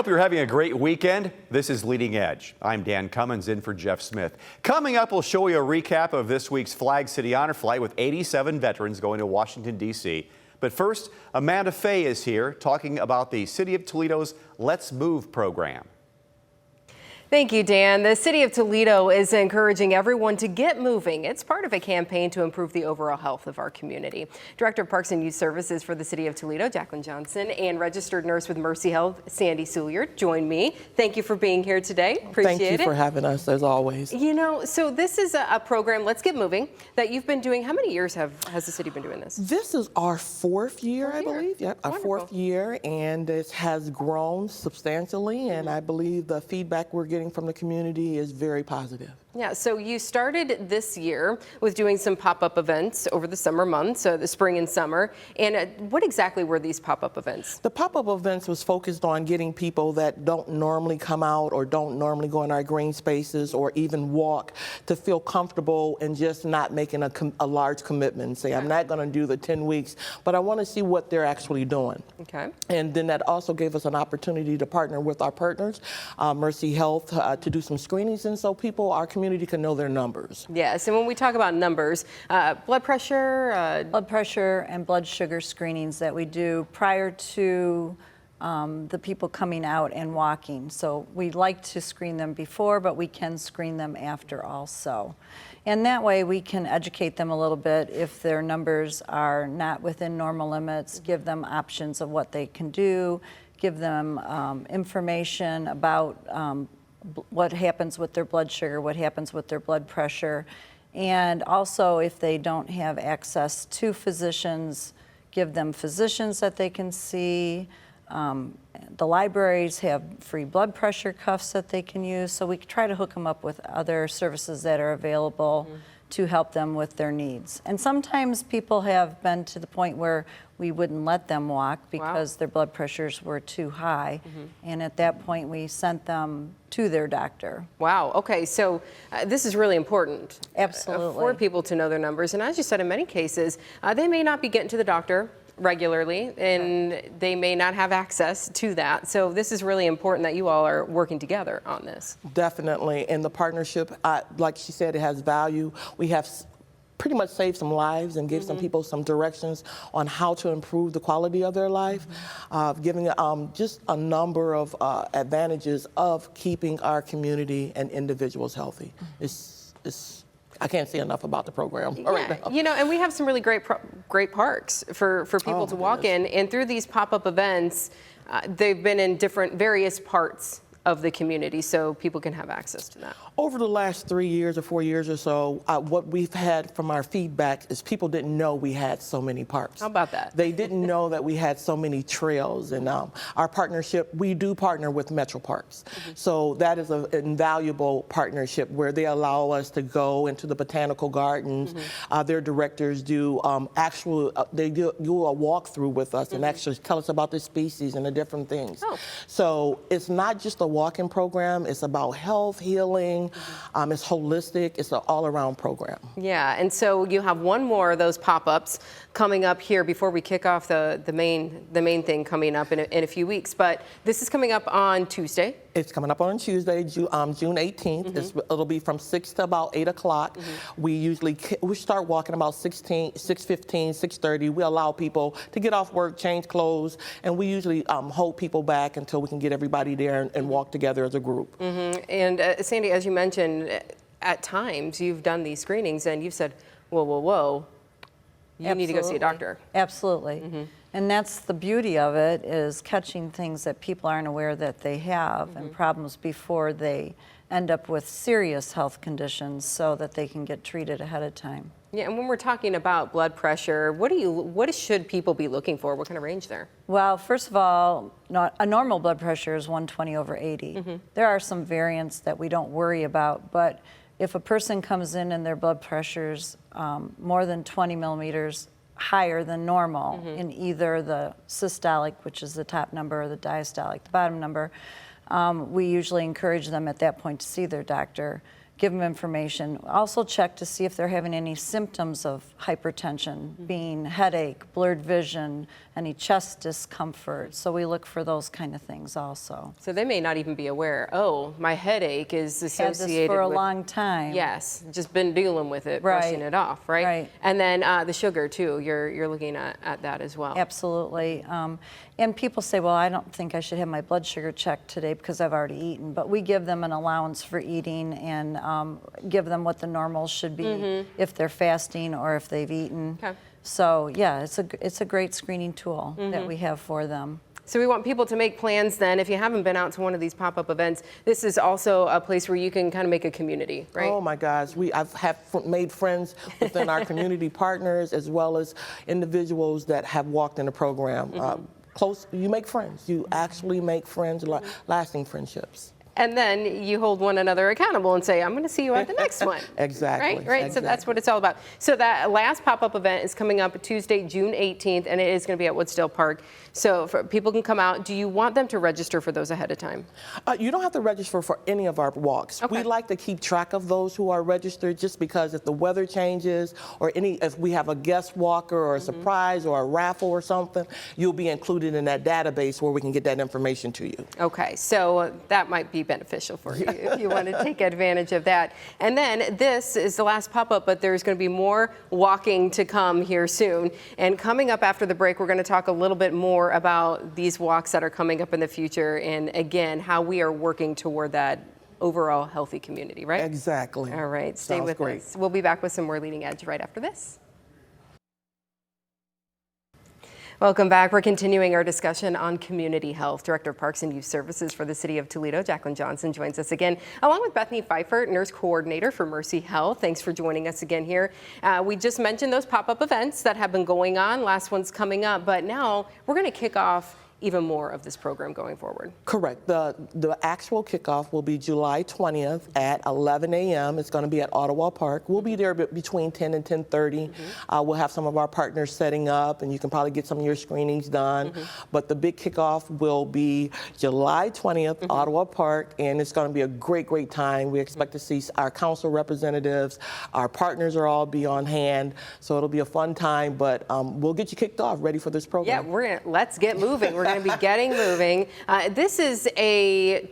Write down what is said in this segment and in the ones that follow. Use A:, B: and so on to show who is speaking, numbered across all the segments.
A: Hope you're having a great weekend. This is Leading Edge. I'm Dan Cummins in for Jeff Smith. Coming up, we'll show you a recap of this week's Flag City Honor Flight with 87 veterans going to Washington, D.C. But first, Amanda Fay is here talking about the City of Toledo's Let's Move program.
B: Thank you, Dan. The City of Toledo is encouraging everyone to get moving. It's part of a campaign to improve the overall health of our community. Director of Parks and Youth Services for the City of Toledo, Jacqueline Johnson, and registered nurse with Mercy Health, Sandy Sulier, join me. Thank you for being here today. Appreciate it.
C: Thank you for having us, as always.
B: You know, so this is a program, Let's Get Moving, that you've been doing. How many years has the city been doing this?
C: This is our fourth year, I believe. Yep, our fourth year, and it has grown substantially, and I believe the feedback we're getting from the community is very positive.
B: Yeah, so you started this year with doing some pop-up events over the summer months, the spring and summer. And what exactly were these pop-up events?
C: The pop-up events was focused on getting people that don't normally come out or don't normally go in our green spaces or even walk to feel comfortable and just not making a large commitment and say, I'm not going to do the 10 weeks, but I want to see what they're actually doing.
B: Okay.
C: And then that also gave us an opportunity to partner with our partners, Mercy Health, to do some screenings, and so our community can know their numbers.
B: Yes, and when we talk about numbers, blood pressure?
D: Blood pressure and blood sugar screenings that we do prior to the people coming out and walking. So we like to screen them before, but we can screen them after also. And that way we can educate them a little bit if their numbers are not within normal limits, give them options of what they can do, give them information about what happens with their blood sugar, what happens with their blood pressure, and also if they don't have access to physicians, give them physicians that they can see. The libraries have free blood pressure cuffs that they can use, so we try to hook them up with other services that are available to help them with their needs. And sometimes people have been to the point where we wouldn't let them walk because their blood pressures were too high. And at that point, we sent them to their doctor.
B: Wow, okay, so this is really important.
D: Absolutely.
B: For people to know their numbers. And as you said, in many cases, they may not be getting to the doctor regularly, and they may not have access to that. So this is really important that you all are working together on this.
C: Definitely, and the partnership, like she said, it has value. We have pretty much saved some lives and give some people some directions on how to improve the quality of their life, giving just a number of advantages of keeping our community and individuals healthy. I can't say enough about the program right now.
B: You know, and we have some really great parks for people to walk in. And through these pop-up events, they've been in various parts of the community, so people can have access to that.
C: Over the last 3 years or 4 years or so, what we've had from our feedback is people didn't know we had so many parks.
B: How about that?
C: They didn't know that we had so many trails. And our partnership, we do partner with Metro Parks. So that is an invaluable partnership where they allow us to go into the botanical gardens. Their directors do they do a walkthrough with us and actually tell us about the species and the different things. So it's not just a walking program, it's about health, healing, it's holistic, it's an all-around program.
B: Yeah, and so you have one more of those pop-ups coming up here before we kick off the main thing coming up in a few weeks. But this is coming up on Tuesday.
C: It's coming up on Tuesday, June 18th. It'll be from 6 to about 8 o'clock. We start walking about 6:15, 6:30. We allow people to get off work, change clothes, and we usually hold people back until we can get everybody there and walk together as a group.
B: And Sandy, as you mentioned, at times you've done these screenings and you've said, whoa, whoa, whoa, you need to go see a doctor.
D: Absolutely. And that's the beauty of it, is catching things that people aren't aware that they have and problems before they end up with serious health conditions so that they can get treated ahead of time.
B: Yeah, and when we're talking about blood pressure, what should people be looking for? What kind of range there?
D: Well, first of all, a normal blood pressure is 120/80. There are some variants that we don't worry about, but if a person comes in and their blood pressure's more than 20 millimeters higher than normal in either the systolic, which is the top number, or the diastolic, the bottom number, we usually encourage them at that point to see their doctor, give them information. Also check to see if they're having any symptoms of hypertension, being headache, blurred vision, any chest discomfort. So we look for those kind of things also.
B: So they may not even be aware, oh, my headache is
D: Had
B: associated
D: this for a
B: with,
D: long time.
B: yes, just been dealing with it, brushing
D: Right.
B: it off, right?
D: Right.
B: And then the sugar too, you're looking at that as well.
D: Absolutely. And people say, well, I don't think I should have my blood sugar checked today because I've already eaten. But we give them an allowance for eating and give them what the normal should be if they're fasting or if they've eaten.
B: Okay.
D: So yeah, it's a great screening tool that we have for them.
B: So we want people to make plans then. If you haven't been out to one of these pop-up events, this is also a place where you can kind of make a community, right?
C: Oh my gosh, I've made friends within our community partners as well as individuals that have walked in the program. You make friends. You actually make friends, lasting friendships.
B: And then you hold one another accountable and say, I'm going to see you at the next one.
C: Exactly.
B: Right?
C: Exactly.
B: So that's what it's all about. So that last pop-up event is coming up Tuesday, June 18th, and it is going to be at Woodsdale Park. So people can come out. Do you want them to register for those ahead of time?
C: You don't have to register for any of our walks.
B: Okay.
C: We like to keep track of those who are registered just because if the weather changes or if we have a guest walker or a surprise or a raffle or something, you'll be included in that database where we can get that information to you.
B: Okay, so that might be beneficial for you if you want to take advantage of that. And then this is the last pop-up, but there's going to be more walking to come here soon. And coming up after the break, we're going to talk a little bit more about these walks that are coming up in the future and, again, how we are working toward that overall healthy community, right?
C: Exactly.
B: All right, stay
C: Sounds
B: with
C: great.
B: us. We'll be back with some more Leading Edge right after this. Welcome back. We're continuing our discussion on community health. Director of Parks and Youth Services for the City of Toledo, Jacqueline Johnson, joins us again, along with Bethany Pfeiffer, Nurse Coordinator for Mercy Health. Thanks for joining us again here. We just mentioned those pop-up events that have been going on. Last one's coming up, but now we're going to kick off even more of this program going forward.
C: Correct. The actual kickoff will be July 20th at 11 a.m. It's going to be at Ottawa Park. We'll be there between 10 and 10:30. We'll have some of our partners setting up, and you can probably get some of your screenings done. But the big kickoff will be July 20th, Ottawa Park, and it's going to be a great, great time. We expect to see our council representatives. Our partners are all be on hand, so it'll be a fun time. But we'll get you kicked off, ready for this program.
B: Yeah, let's get moving. We're going to be getting moving. This is a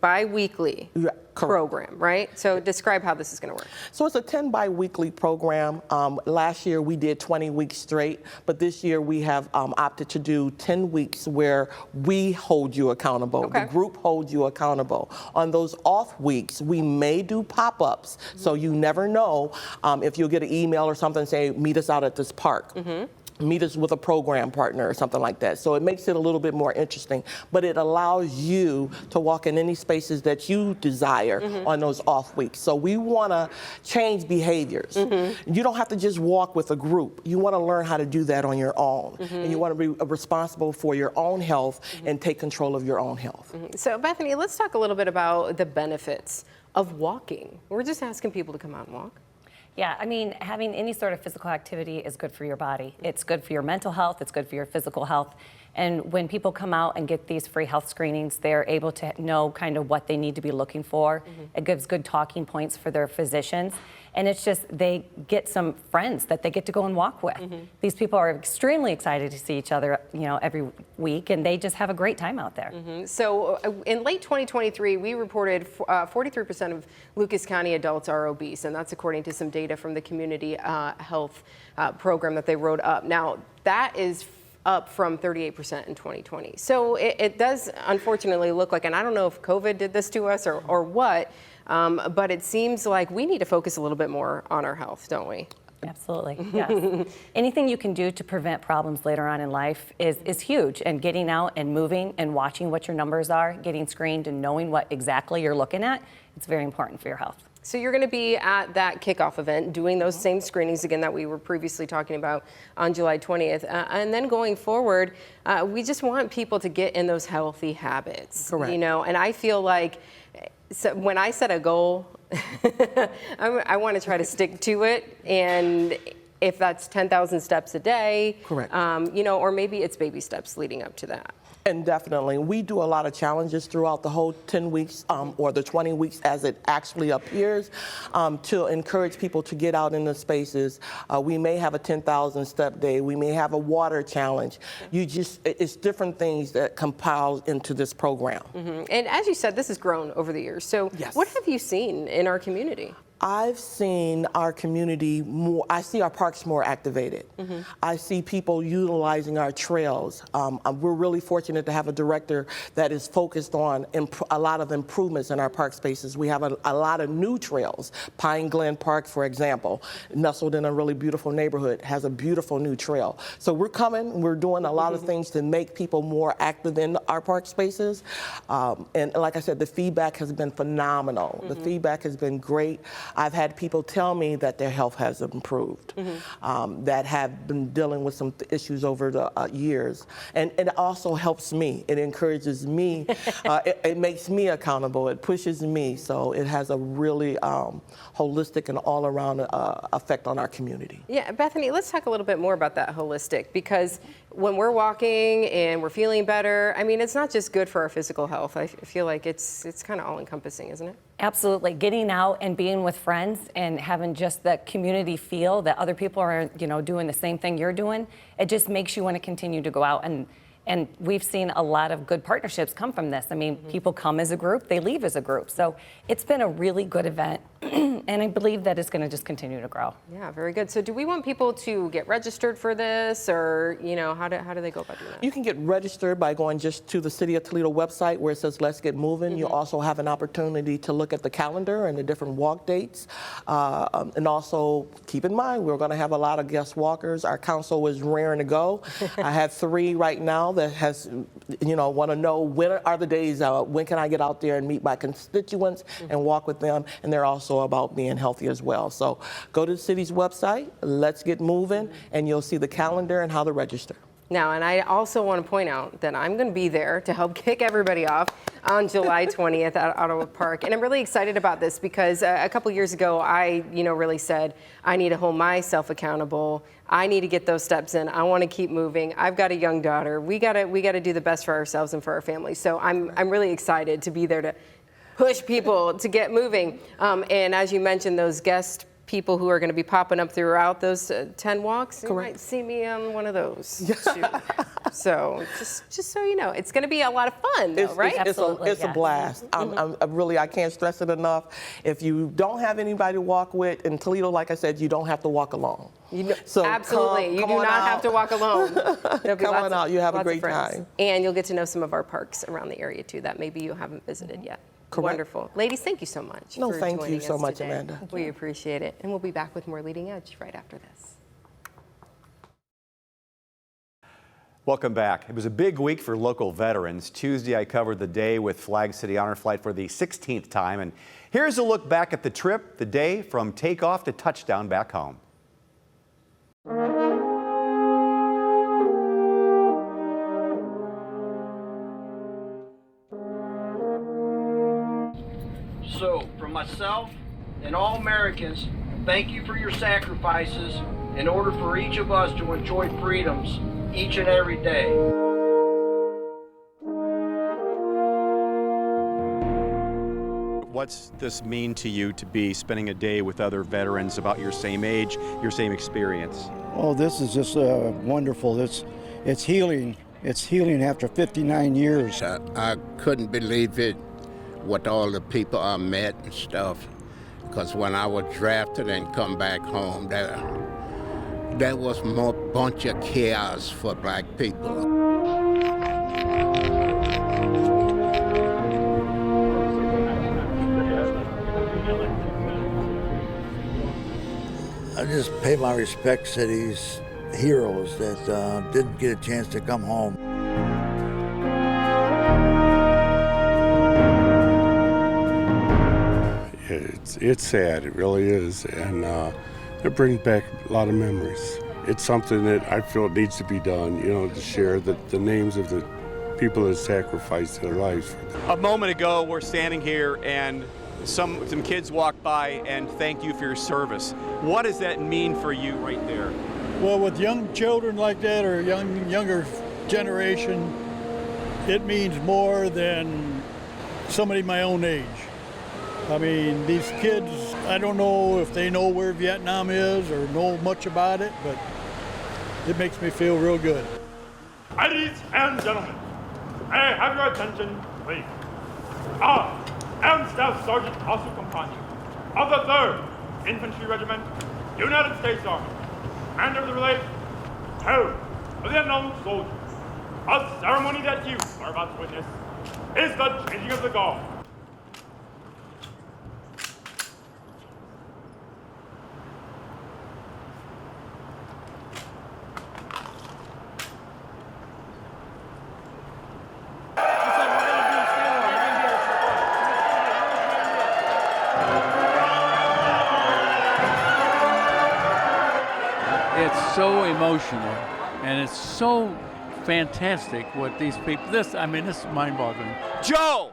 B: bi-weekly program, right? So describe how this is going to work.
C: So it's a 10 bi-weekly program. Last year we did 20 weeks straight, but this year we have opted to do 10 weeks where we hold you accountable.
B: Okay.
C: The group holds you accountable. On those off weeks, we may do pop-ups, so you never know if you'll get an email or something saying, meet us out at this park. Meet us with a program partner or something like that. So it makes it a little bit more interesting, but it allows you to walk in any spaces that you desire on those off weeks. So we want to change behaviors. You don't have to just walk with a group. You want to learn how to do that on your own. And you want to be responsible for your own health and take control of your own health.
B: So Bethany, let's talk a little bit about the benefits of walking. We're just asking people to come out and walk.
E: Yeah, I mean, having any sort of physical activity is good for your body. It's good for your mental health, it's good for your physical health. And when people come out and get these free health screenings, they're able to know kind of what they need to be looking for. It gives good talking points for their physicians. And it's just, they get some friends that they get to go and walk with. These people are extremely excited to see each other, every week, and they just have a great time out there.
B: So in late 2023, we reported 43% of Lucas County adults are obese, and that's according to some data from the community health program that they wrote up. Now, that is up from 38% in 2020. So it does unfortunately look like, and I don't know if COVID did this to us or what, but it seems like we need to focus a little bit more on our health, don't we?
E: Absolutely, yes. Anything you can do to prevent problems later on in life is huge, and getting out and moving and watching what your numbers are, getting screened and knowing what exactly you're looking at, it's very important for your health.
B: So you're going to be at that kickoff event doing those same screenings again that we were previously talking about on July 20th. And then going forward, we just want people to get in those healthy habits.
C: Correct.
B: And I feel like when I set a goal, I want to try to stick to it. And if that's 10,000 steps a day,
C: Correct.
B: or maybe it's baby steps leading up to that.
C: And definitely, we do a lot of challenges throughout the whole 10 weeks or the 20 weeks as it actually appears to encourage people to get out in the spaces. We may have a 10,000 step day. We may have a water challenge. It's different things that compile into this program.
B: And as you said, this has grown over the years. So
C: Yes.
B: what have you seen in our community?
C: I've seen our community more, I see our parks more activated. I see people utilizing our trails. We're really fortunate to have a director that is focused on a lot of improvements in our park spaces. We have a lot of new trails. Pine Glen Park, for example, nestled in a really beautiful neighborhood, has a beautiful new trail. So we're doing a lot of things to make people more active in our park spaces. And like I said, the feedback has been phenomenal. The feedback has been great. I've had people tell me that their health has improved, that have been dealing with some issues over the years. And it also helps me. It encourages me. It makes me accountable. It pushes me. So it has a really holistic and all-around effect on our community.
B: Yeah, Bethany, let's talk a little bit more about that holistic, because when we're walking and we're feeling better, I mean, it's not just good for our physical health. I feel like it's kind of all-encompassing, isn't it?
E: Absolutely. Getting out and being with friends and having just that community feel that other people are, doing the same thing you're doing, it just makes you want to continue to go out. And we've seen a lot of good partnerships come from this. I mean, people come as a group, they leave as a group. So it's been a really good event, and I believe that it's going to just continue to grow.
B: Yeah, very good. So do we want people to get registered for this, or, how do they go about doing that?
C: You can get registered by going just to the City of Toledo website where it says Let's Get Moving. You also have an opportunity to look at the calendar and the different walk dates. And also keep in mind, we're going to have a lot of guest walkers. Our council is raring to go. I have 3 right now that has, want to know when are the days, when can I get out there and meet my constituents and walk with them. And they're also about being healthy as well. So go to the city's website, Let's Get Moving, and you'll see the calendar and how to register.
B: Now, and I also want to point out that I'm going to be there to help kick everybody off on July 20th at Ottawa Park. And I'm really excited about this because a couple years ago, I, really said, I need to hold myself accountable. I need to get those steps in. I want to keep moving. I've got a young daughter. We got to do the best for ourselves and for our families. So I'm really excited to be there to push people to get moving. And as you mentioned, those guest people who are going to be popping up throughout those 10 walks, you might see me on one of those too. So just so you know, it's going to be a lot of fun, though, right?
C: It's a blast. I can't stress it enough. If you don't have anybody to walk with in Toledo, like I said, you don't have to walk alone. So
B: absolutely, you do not have to walk alone.
C: Come on out, you have a great time.
B: And you'll get to know some of our parks around the area too that maybe you haven't visited yet.
C: Correct.
B: Wonderful. Ladies, thank you so much.
C: No,
B: for
C: thank
B: joining
C: you so
B: us
C: much,
B: today.
C: Amanda.
B: We appreciate it. And we'll be back with more Leading Edge right after this.
A: Welcome back. It was a big week for local veterans. Tuesday, I covered the day with Flag City Honor Flight for the 16th time. And here's a look back at the trip, the day from takeoff to touchdown back home.
F: So, from myself and all Americans, thank you for your sacrifices in order for each of us to enjoy freedoms each and every day.
A: What's this mean to you to be spending a day with other veterans about your same age, your same experience?
G: Oh, this is just wonderful. It's healing. It's healing after 59 years.
H: I couldn't believe it with all the people I met and stuff, because when I was drafted and come back home, there was more bunch of chaos for black people.
I: I just pay my respects to these heroes that didn't get a chance to come home.
J: It's sad, it really is, and it brings back a lot of memories. It's something that I feel needs to be done, to share the names of the people that sacrificed their lives.
A: A moment ago, we're standing here and some kids walked by and thanked you for your service. What does that mean for you right there?
K: Well, with young children like that or younger generation, it means more than somebody my own age. I mean, these kids, I don't know if they know where Vietnam is or know much about it, but it makes me feel real good.
L: Ladies and gentlemen, may I have your attention, please? I am Staff Sergeant Asu Compagnie of the 3rd Infantry Regiment, United States Army, and of the relate to the Vietnam soldiers. A ceremony that you are about to witness is the changing of the guard.
M: It's so emotional, and it's so fantastic what these people, this is mind-boggling.
A: Joe,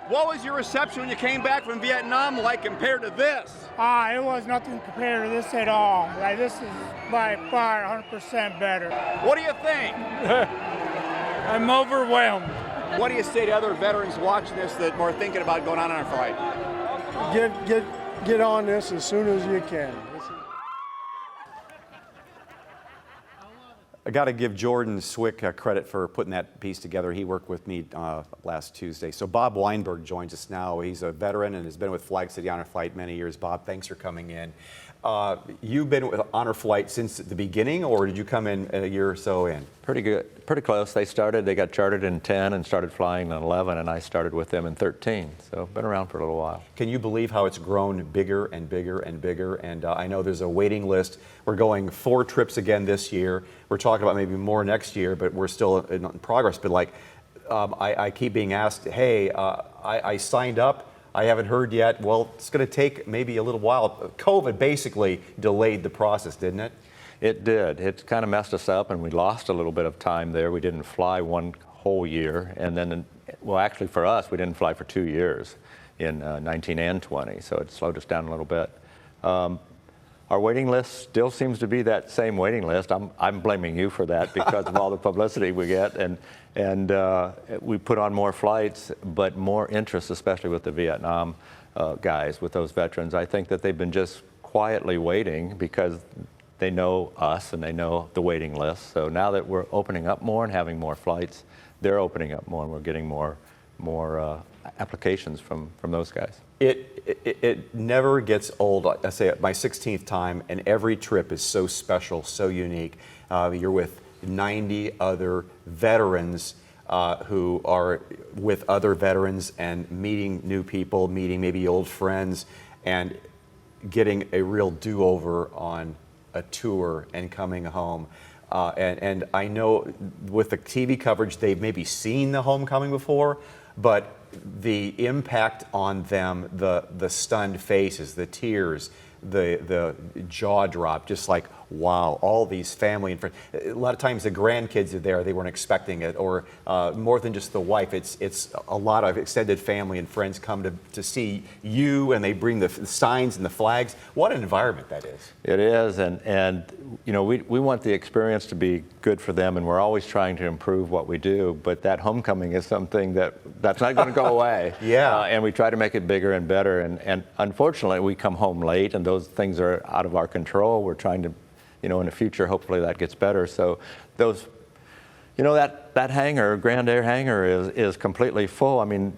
A: what was your reception when you came back from Vietnam like compared to this?
N: It was nothing compared to this at all. Like, this is by far 100% better.
A: What do you think?
N: I'm overwhelmed.
A: What do you say to other veterans watching this that are thinking about going on our flight?
O: Get on this as soon as you can.
A: I got to give Jordan Swick credit for putting that piece together. He worked with me last Tuesday. So Bob Weinberg joins us now. He's a veteran and has been with Flag City Honor Flight many years. Bob, thanks for coming in. You've been with Honor Flight since the beginning, or did you come in a year or so in?
P: Pretty good, pretty close. They got chartered in 10 and started flying in 11, and I started with them in 13. So been around for a little while.
A: Can you believe how it's grown bigger and bigger and bigger? And I know there's a waiting list. We're going 4 trips again this year. We're talking about maybe more next year, but we're still in progress. But like, I keep being asked, hey, I signed up. I haven't heard yet. Well, it's going to take maybe a little while. COVID basically delayed the process, didn't it?
P: It did. It kind of messed us up, and we lost a little bit of time there. We didn't fly one whole year, and then, well, actually for us, we didn't fly for 2 years in 19 and 20, so it slowed us down a little bit. Our waiting list still seems to be that same waiting list. I'm blaming you for that because of all the publicity we get, and we put on more flights, but more interest, especially with the Vietnam guys, with those veterans. I think that they've been just quietly waiting because they know us and they know the waiting list. So now that we're opening up more and having more flights, they're opening up more, and we're getting more applications from those guys.
A: It never gets old. I say it my 16th time, and every trip is so special, so unique. You're with 90 other veterans who are with other veterans and meeting new people, meeting maybe old friends, and getting a real do-over on a tour and coming home. And I know with the TV coverage, they've maybe seen the homecoming before, but the impact on them, the stunned faces, the tears, the jaw drop, just like, wow, all these family and friends. A lot of times the grandkids are there, they weren't expecting it, or more than just the wife, it's a lot of extended family and friends come to see you, and they bring the signs and the flags. What an environment that is.
P: It is, and you know, we want the experience to be good for them, and we're always trying to improve what we do, but that homecoming is something that's not going to go away.
A: Yeah.
P: And we try to make it bigger and better, and unfortunately we come home late, and those things are out of our control. We're trying to, you know, in the future, hopefully that gets better. So those, you know, that hangar, Grand Air hangar is completely full. I mean,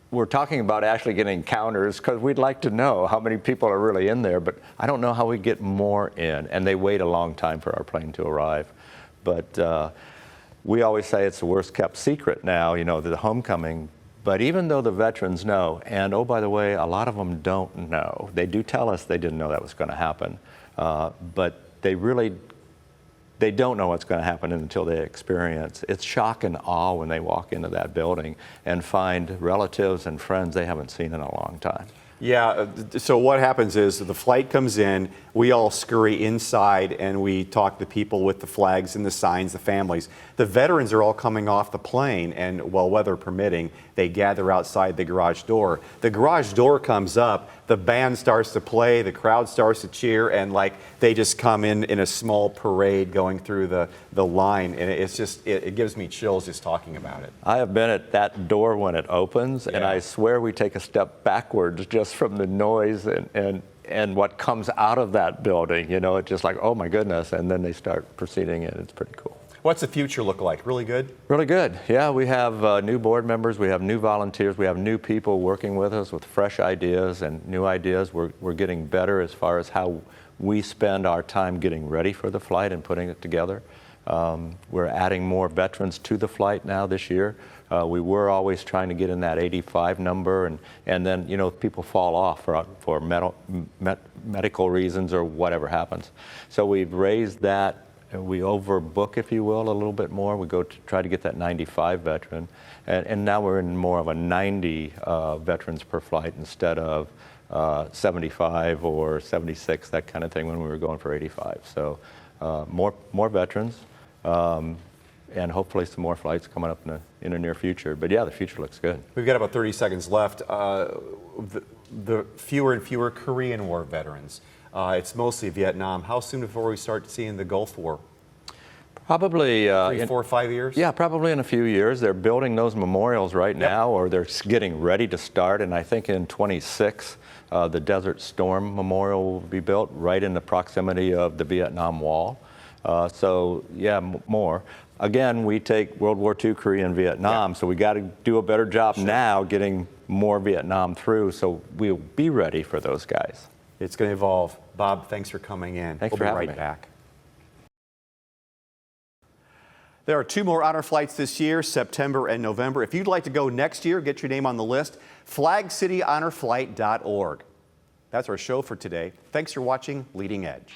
P: we're talking about actually getting counters because we'd like to know how many people are really in there, but I don't know how we get more in, and they wait a long time for our plane to arrive. But we always say it's the worst kept secret now, you know, the homecoming. But even though the veterans know, and oh, by the way, a lot of them don't know. They do tell us they didn't know that was going to happen, but they don't know what's going to happen until they experience. It's shock and awe when they walk into that building and find relatives and friends they haven't seen in a long time.
A: Yeah, so what happens is the flight comes in, we all scurry inside, and we talk to people with the flags and the signs, the families. The veterans are all coming off the plane, and well, weather permitting, they gather outside the garage door. The garage door comes up, the band starts to play, the crowd starts to cheer, and like they just come in a small parade going through the line, and it's just, it gives me chills just talking about it.
P: I have been at that door when it opens, and I swear we take a step backwards just from the noise and what comes out of that building. You know, it's just like, oh my goodness, and then they start proceeding in. It's pretty cool.
A: What's the future look like? Really good?
P: Really good. Yeah, we have new board members, we have new volunteers, we have new people working with us with fresh ideas and new ideas. We're getting better as far as how we spend our time getting ready for the flight and putting it together. We're adding more veterans to the flight now this year. We were always trying to get in that 85 number, and then, you know, people fall off for medical reasons or whatever happens. So we've raised that. We overbook, if you will, a little bit more. We go to try to get that 95 veteran, and now we're in more of a 90 veterans per flight instead of 75 or 76, that kind of thing, when we were going for 85. So more veterans, and hopefully some more flights coming up in the near future. But yeah, the future looks good.
A: We've got about 30 seconds left. The fewer and fewer Korean War veterans. It's mostly Vietnam. How soon before we start seeing the Gulf War?
P: Probably
A: 3, 4, 5 years?
P: Yeah, probably in a few years. They're building those memorials right now, or they're getting ready to start. And I think in 26, the Desert Storm Memorial will be built right in the proximity of the Vietnam Wall. So yeah, more. Again, we take World War II, Korea, and Vietnam, so we got to do a better job now getting more Vietnam through, so we'll be ready for those guys.
A: It's going to evolve. Bob, thanks for coming in.
P: Thanks for having me.
A: We'll be right back. There are 2 more honor flights this year, September and November. If you'd like to go next year, get your name on the list, flagcityhonorflight.org. That's our show for today. Thanks for watching Leading Edge.